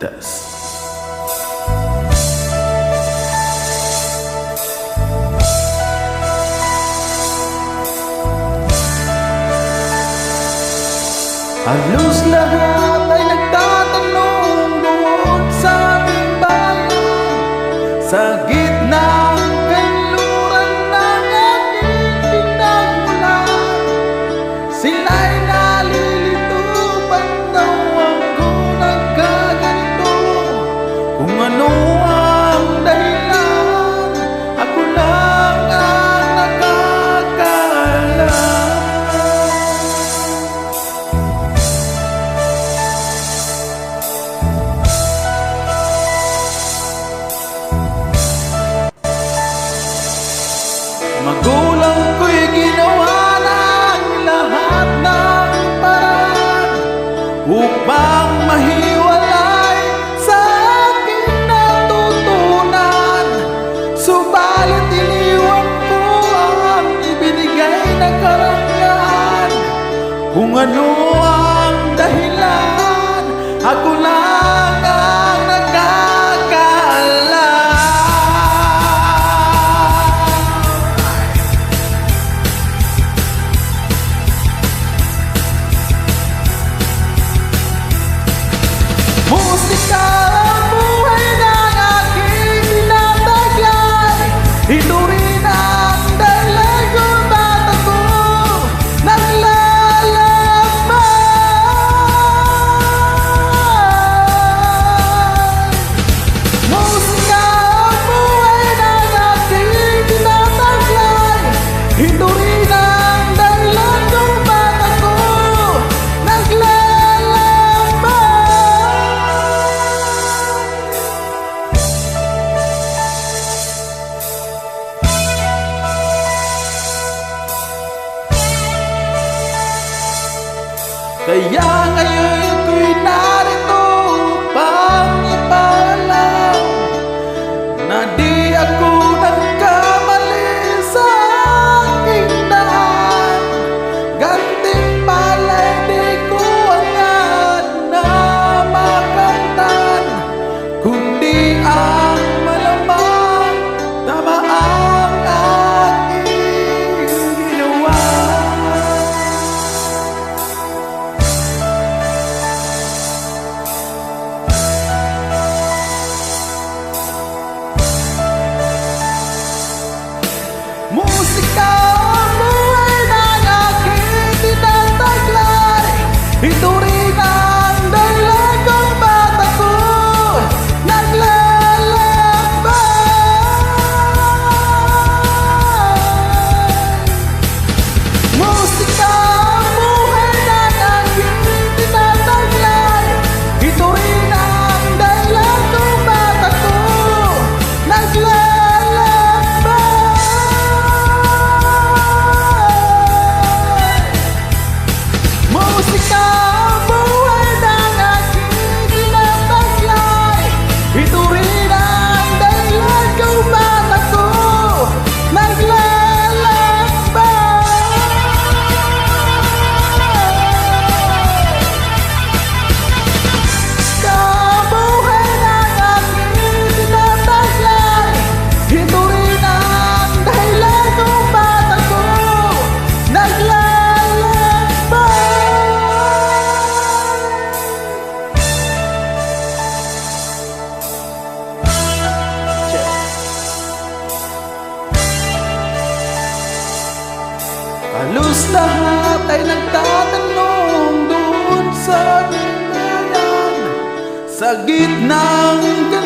Das. Halos lahat ay nagtatanong doon sa ating bayan, sa gitna ng kanluran ng ating pinagmulan. Sila'y nalilito, ba't daw ako nagkaganito? Kung ano ang dahilan, ako lang ang nakakaalam. Magulang ko'y ginawa ng lahat ng paraan upang mahiwalay sa aking natutunan. Subalit iniwan ko ang ibinigay na karangyaan. Kung ano ang dahilan, ako lang ang nakakaalam. Musika ang buhay ng aking tinataglay. Ito rin ang dahilan kung ba't ako naglalakbay. Musika ang buhay ng aking tinataglay. Ito rin ang dahilan kung ba't ako naglalakbay. Kaya ngayon ko'y narito upang ipaalam na di ako nagkamali sa aking daan. Gantimpala'y di ko agad na makamtan, kundi ang malamang tama ang aking ginawa. Musika ang buhay ng aking tinataglay. Ito rin ang dahilan kung ba't ako naglalakbay. Musika ang buhay ng aking tinataglay. Ito rin ang dahilan kung ba't ako naglalakbay. Musika ang buhay ng aking tinataglay. Ito rin ang dahilan kung ba't ako naglalakbay. Musika ang buhay ng aking tinataglay. Ito rin ang dahilan kung ba't ako naglalakbay. Halos lahat ay nagtatanong doon sa bayan, sa gitna ng